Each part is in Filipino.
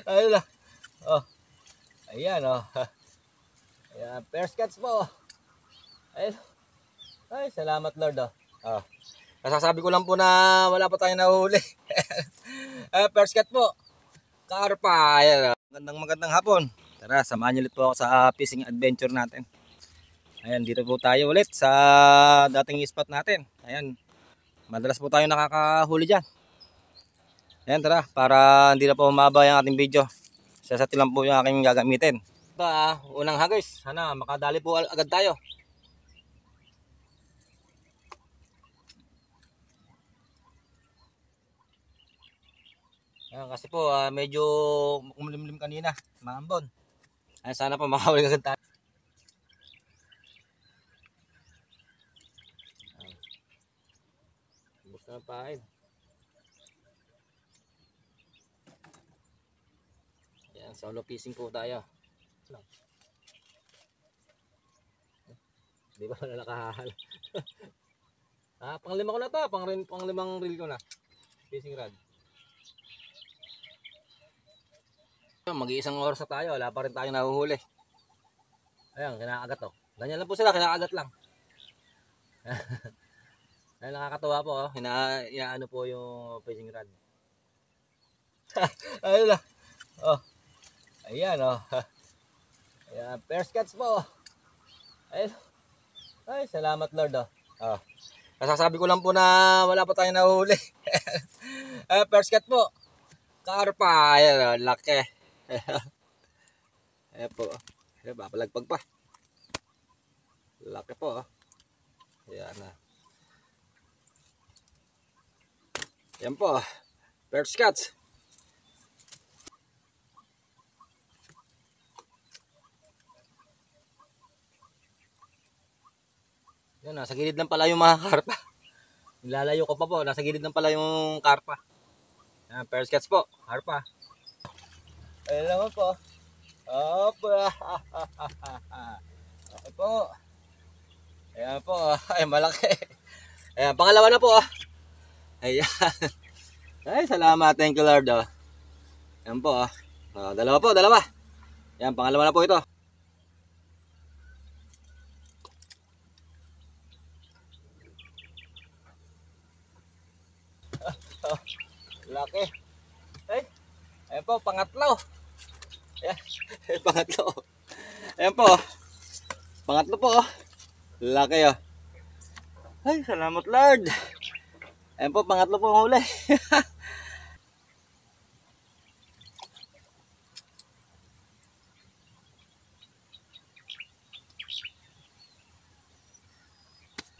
Ayun na. Oh, ayan oh. Ayan, first catch po. Ayun. Ay, salamat Lord oh. Oh. Nasasabi ko lang po na wala pa tayong nahuli. First cut po. Karpa. Ayan, magandang hapon. Tara, samahan niyo ulit po ako sa fishing adventure natin. Ayan, dito po tayo ulit sa dating spot natin. Ayan, madalas po tayo nakakahuli dyan. Ayan, tara, para hindi na po humaba yung ating video. Sasati lang po yung aking gagamitin. Ito unang hagis. Sana makadali po agad tayo. Ayan, kasi po medyo umulimlim kanina, maambon. Ayan, sana po makahuli agad tayo. Bus na pain. Ayan, solo fishing po tayo. Di ba na nakahahal? Panglima ko na to, panglimang reel ko na. Fishing rod. Mag-iisang oras na tayo, wala pa rin tayong nahuhuli. Ayan, kinakagat to. Ganyan lang po sila, kinakagat lang. Ayan, nakakatawa po, oh. Inaano po yung fishing rod. Ayun na. Oh. Ayan, oh. Ayan, first catch po. Ayun. Ay, salamat Lord, oh. Oh. Nasasabi ko lang po na wala pa tayong nahuhuli. First catch po. Karpa. Ayan, oh, laki. Ayan po. Ayan, papalagpag pa. Laki po. Ayan na. Ayan po. First catch. Ayan, nasa gilid lang pala yung mga karpa. Nilalayo ko pa po. Nasa gilid lang pala yung karpa. Ayan, first catch po. Karpa. Ayan naman po. Opa. Okay po. Ayan po. Ay, malaki. Ayan, pangalawa na po. Ayan. Ay, salamat. Thank you, Lord. Ayan po. Dalawa po, dalawa. Ayan, pangalawa na po ito. Laki. Ay, ayan po, pangatlo. Ayan, pangatlo. Ayan po. Pangatlo po. Laki oh. Ay, salamat Lord. Ayan po, pangatlo po ang huli.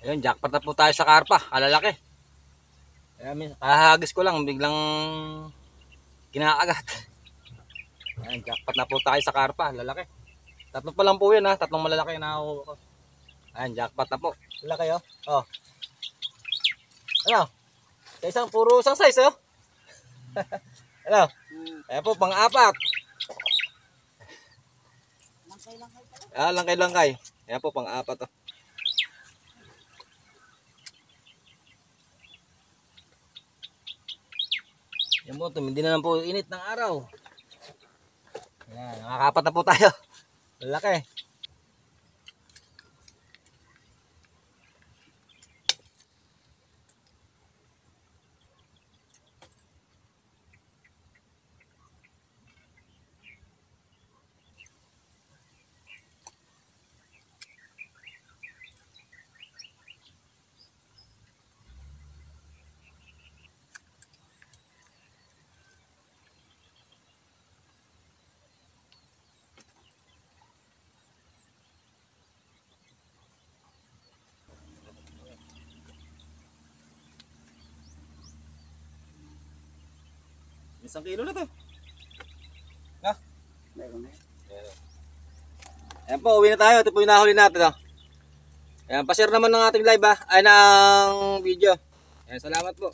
Ayun, jackpot na po tayo sa karpa. Kalalaki. Ayan, kahagis ko lang, biglang kinakagat. Ayan, jackpot na po tayo sa karpa. Lalaki. Tatlo pa lang po yun ha. Tatlong malalaki na ako. Ayan, jackpot na po. Lalaki oh. Oh. Ano? Puro isang size oh. Ano? Ayan po, pang-apat. Langkay-langkay. Ayan po, pang-apat oh. Yan po, tumindi na lang po init ng araw. Ayan, nakakapat na po tayo. Lalaki. Isang kilo na to. Ha? Meron na. Ayan po, uwi na tayo. Ito po yung nahuli natin. Oh. Ayan, pa-share naman ng ating live ay ng video. Ayan, salamat po.